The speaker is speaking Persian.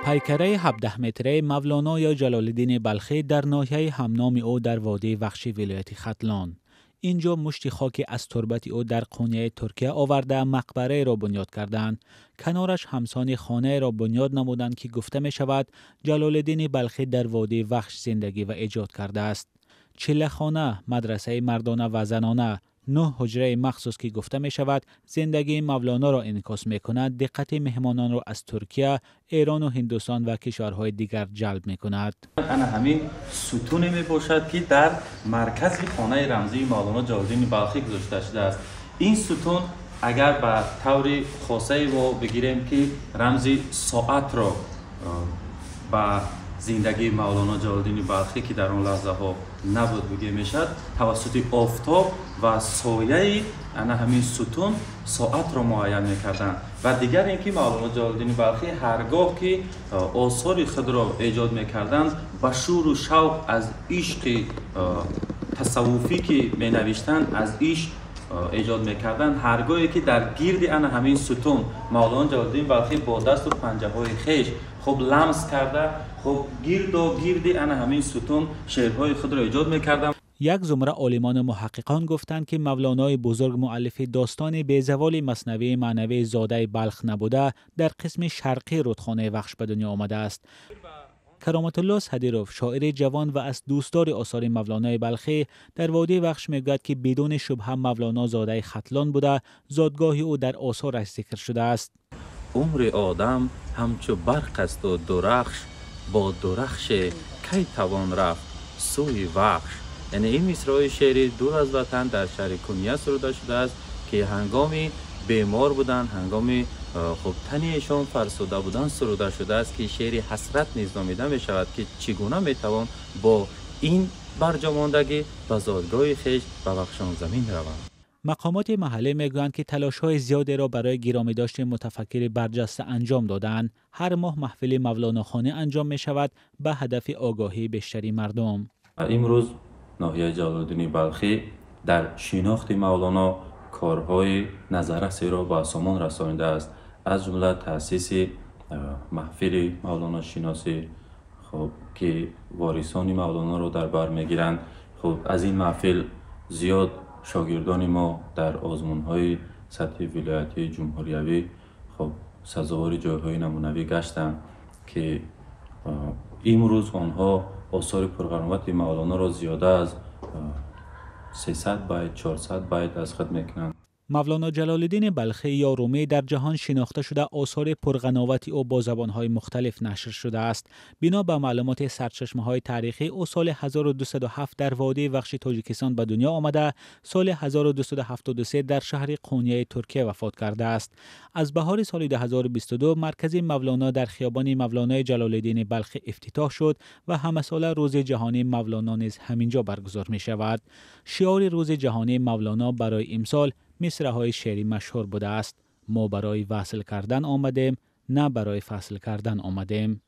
پیکره 17 متره مولانا یا جلال الدین بلخی در ناحیه همنام او در وادی وخش ولایت ختلان. اینجا مشتی خاک از تربت او در قونیه ترکیه آورده مقبره را بنیاد کردند. کنارش همسان خانه را بنیاد نمودند که گفته می شود جلال الدین بلخی در وادی وخش زندگی و ایجاد کرده است. چله خانه، مدرسه مردانه و زنانه، 9 حجره مخصوص که گفته می شود زندگی مولانا را انعکاس می کند، دقت مهمانان را از ترکیه، ایران و هندوستان و کشورهای دیگر جلب می کند. انا همین ستونی می باشد که در مرکز خانه رمزی مولانا جلال الدین بلخی گذاشته شده است. این ستون اگر به طور خاصه و بگیریم که رمزی ساعت را با زندگی مولانا جلال الدین بلخی که در آن لحظه ها نبود بگه میشد، توسط آفتاب و سایه انا همین ستون ساعت را معین میکردند. و دیگر اینکه مولانا جلال الدین بلخی هرگاه که آثار خود را ایجاد میکردند با شور و شوق از عشق تصوفی که می نوشتند از عشق ایجاد میکردند، هرگاهی که در گرد انا همین ستون مولانا جلال الدین بلخی با دست و پنجه های خویش خب لمس کرده، خب گرد و گرد انا همین ستون شعرهای خود را ایجاد میکردند. یک زمره عالمان و محققان گفتند که مولانای بزرگ مؤلف داستان بی‌زوال مثنوی معنوی زاده بلخ نبوده در قسم شرقی رودخانه وخش به دنیا آمده است. کرامت الله صدیروف، شاعر جوان و از دوستدار آثار مولانای بلخی، در وادی وخش میگوید که بدون شبهه مولانا زاده ختلان بوده، زادگاه او در آثارش ذکر شده است. عمر آدم همچو برق است و درخش، با درخش کی توان رفت سوی وخش. یعنی این مصرع شعری دور از وطن در شهر کنیه سروده شده است که هنگامی بیمار بودن، هنگامی خب تنیشان فرسوده بودن سروده شده است که شعری حسرت نیز نامیده می شود که چگونه می توان با این برجاماندگی به زادگاه خویش به وخشان زمین روند. مقامات محلی میگویند که تلاش‌های زیادی را برای گرامی داشتن متفکر برجسته انجام دادند. هر ماه محفل مولانا خانه انجام می شود به هدف آگاهی بیشتری مردم. امروز ناحیه جلال الدین بلخی در شناخت مولانا کارهای نظررسی را به سامان رسانیده است، از جمله تأسیس محفل مولانا شناسی خب که وارثان مولانا را در بر میگیرند. خب از این محفل زیاد شاگردان ما در آزمون‌های سطح ولایتی جمهوریوی خب سزاوار جایهای نمونوی گشتند که امروز آنها آثار پرقرامت مولانا را زیاده از 300 بیت 400 بیت از خود میکنند. مولانا جلال الدین بلخی یا رومی در جهان شناخته شده آثار پرقناوت او با زبانهای مختلف نشر شده است. بنا به معلومات سرچشمه‌های تاریخی او سال 1207 در وادی وخش تاجیکستان به دنیا آمده، سال 1273 در شهر قونیه ترکیه وفات کرده است. از بهار سال 2022 مرکز مولانا در خیابان مولانای جلال الدین بلخی افتتاح شد و همه ساله روز جهانی مولانا نیز همینجا برگزار می شود. شعار روز جهانی مولانا برای امسال مصرع‌های شعری مشهور بوده است: ما برای وصل کردن آمدیم، نه برای فصل کردن آمدیم.